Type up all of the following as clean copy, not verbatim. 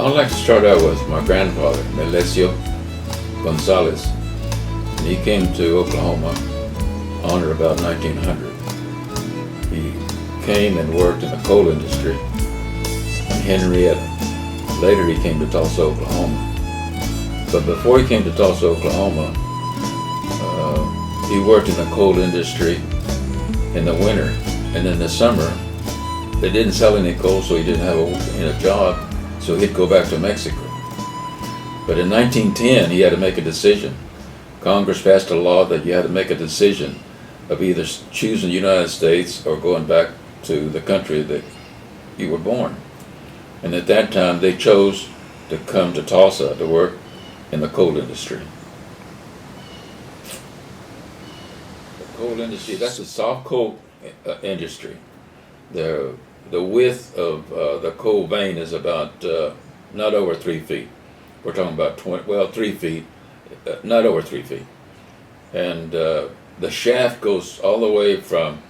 I'd like to start out with my grandfather, Melesio Gonzalez. And he came to Oklahoma on or about 1900. He came and worked in the coal industry in Henrietta. Later he came to Tulsa, Oklahoma. But before he came to Tulsa, Oklahoma, he worked in the coal industry in the winter. And in the summer, they didn't sell any coal, so he didn't have a job, so he'd go back to Mexico. But in 1910, he had to make a decision. Congress passed a law that you had to make a decision of either choosing the United States or going back to the country that you were born. And at that time, they chose to come to Tulsa to work in the coal industry. The coal industry, that's the soft coal industry. The width of the coal vein is about not over 3 feet. We're talking about 3 feet, not over 3 feet. And the shaft goes all the way from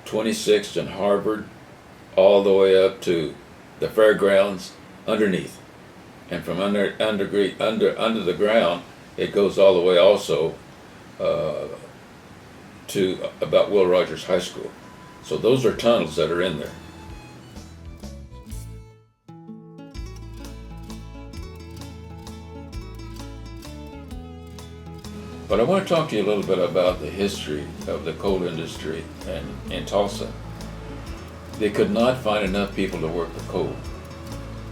26th and Harvard all the way up to the fairgrounds underneath. And from under the ground, it goes all the way also to about Will Rogers High School. So those are tunnels that are in there. But I want to talk to you a little bit about the history of the coal industry in Tulsa. They could not find enough people to work the coal.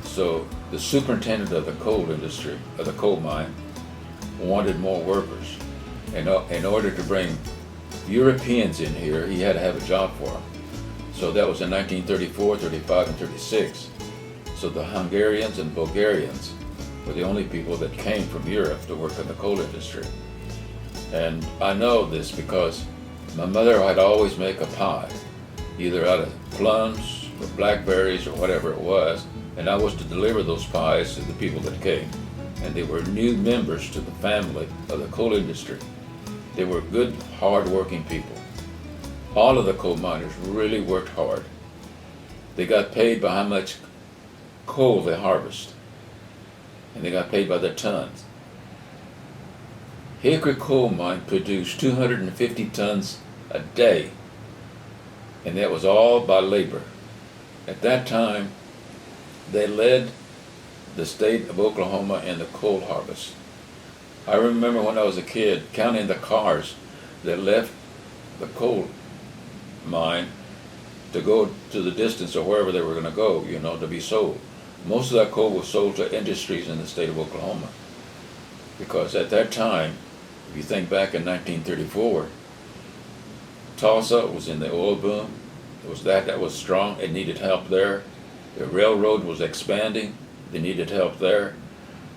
So the superintendent of the coal industry, of the coal mine, wanted more workers. And in order to bring Europeans in here, he had to have a job for them. So that was in 1934, 35, and 36. So the Hungarians and Bulgarians were the only people that came from Europe to work in the coal industry. And I know this because my mother had always make a pie, either out of plums or blackberries or whatever it was, and I was to deliver those pies to the people that came. And they were new members to the family of the coal industry. They were good, hard-working people. All of the coal miners really worked hard. They got paid by how much coal they harvest, and they got paid by the tons. Hickory Coal Mine produced 250 tons a day, and that was all by labor. At that time, they led the state of Oklahoma in the coal harvest. I remember when I was a kid counting the cars that left the coal mine to go to the distance or wherever they were going to go, to be sold. Most of that coal was sold to industries in the state of Oklahoma. Because at that time, if you think back in 1934, Tulsa was in the oil boom. It was that was strong. It needed help there. The railroad was expanding. They needed help there.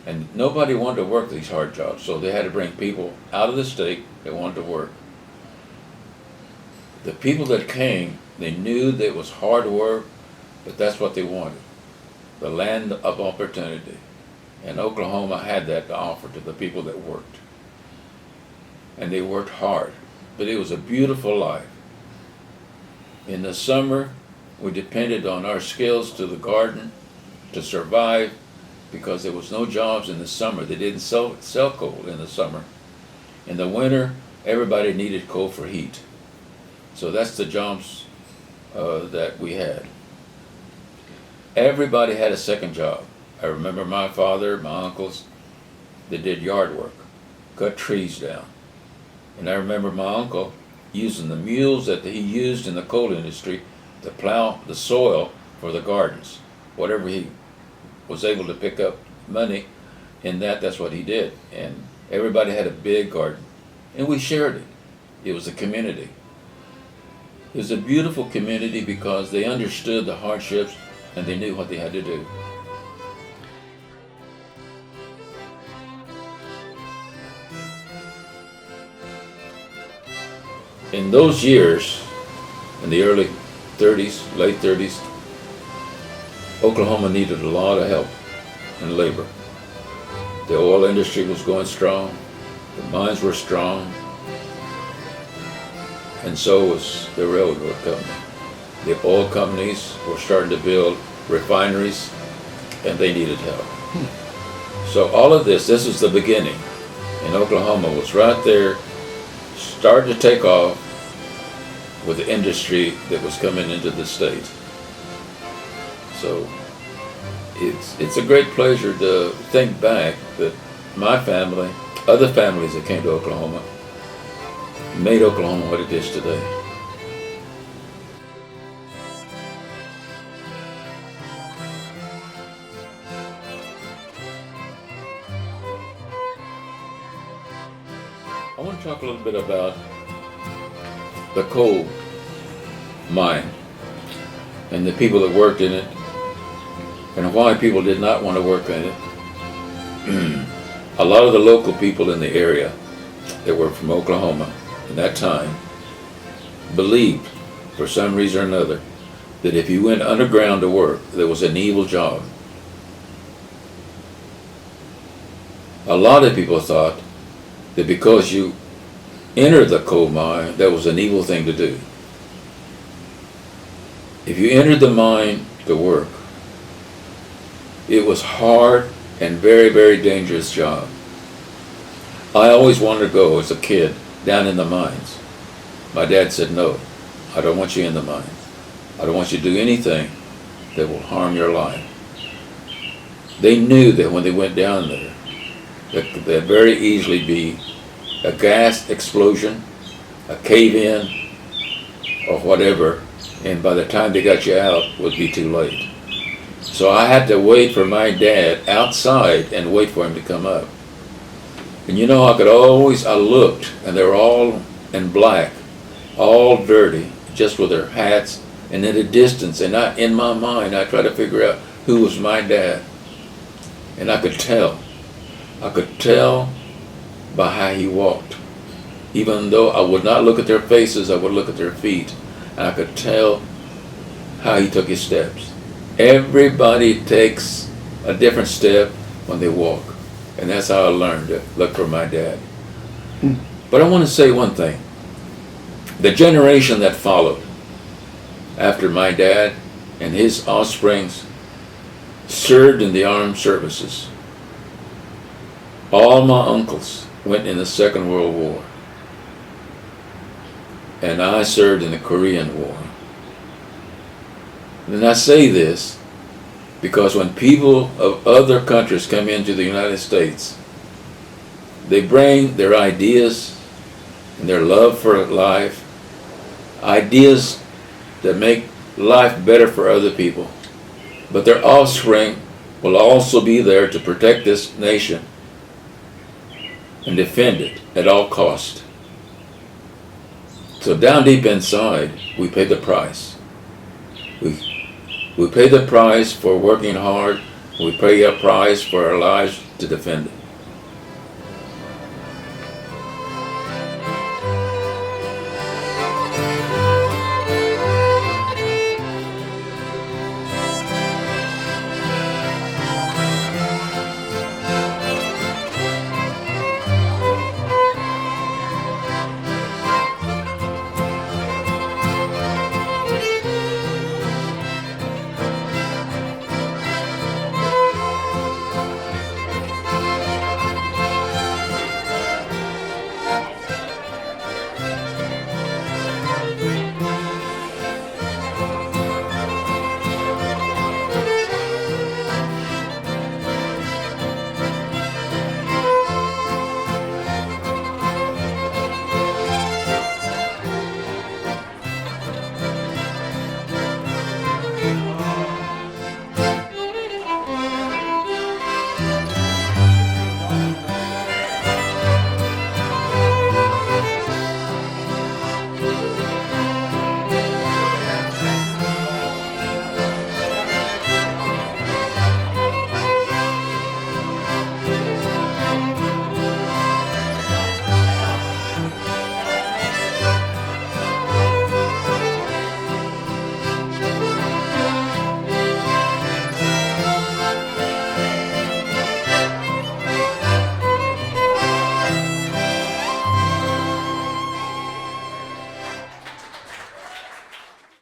And nobody wanted to work these hard jobs, so they had to bring people out of the state that wanted to work. The people that came, they knew that it was hard work, but that's what they wanted, the land of opportunity. And Oklahoma had that to offer to the people that worked. And they worked hard, but it was a beautiful life. In the summer, we depended on our skills to the garden to survive, because there was no jobs in the summer. They didn't sell coal in the summer. In the winter, everybody needed coal for heat. So that's the jobs that we had. Everybody had a second job. I remember my father, my uncles, they did yard work, cut trees down. And I remember my uncle using the mules that he used in the coal industry to plow the soil for the gardens. Whatever he was able to pick up money in that's what he did. And everybody had a big garden. And we shared it. It was a community. It was a beautiful community because they understood the hardships and they knew what they had to do. In those years, in the early 30s, late 30s, Oklahoma needed a lot of help and labor. The oil industry was going strong, the mines were strong, and so was the railroad company. The oil companies were starting to build refineries and they needed help. So all of this was the beginning. And Oklahoma was right there, starting to take off with the industry that was coming into the state. So it's a great pleasure to think back that my family, other families that came to Oklahoma, made Oklahoma what it is today. I want to talk a little bit about the coal mine and the people that worked in it and why people did not want to work in it. A lot of the local people in the area that were from Oklahoma in that time believed, for some reason or another, that if you went underground to work, there was an evil job. A lot of people thought that because you entered the coal mine, that was an evil thing to do. If you entered the mine to work, it was hard and very, very dangerous job. I always wanted to go as a kid down in the mines. My dad said, no, I don't want you in the mines. I don't want you to do anything that will harm your life. They knew that when they went down there, that there'd very easily be a gas explosion, a cave-in, or whatever, and by the time they got you out, it would be too late. So I had to wait for my dad outside and wait for him to come up. And you know, I looked, and they were all in black, all dirty, just with their hats, and at a distance, and in my mind, I tried to figure out who was my dad. And I could tell. I could tell by how he walked. Even though I would not look at their faces, I would look at their feet. And I could tell how he took his steps. Everybody takes a different step when they walk. And that's how I learned to look for my dad. But I want to say one thing. The generation that followed after my dad and his offsprings served in the armed services. All my uncles went in the Second World War. And I served in the Korean War. And I say this because when people of other countries come into the United States, they bring their ideas and their love for life, ideas that make life better for other people. But their offspring will also be there to protect this nation and defend it at all cost. So down deep inside, we pay the price. We pay the price for working hard. We pay a price for our lives to defend it.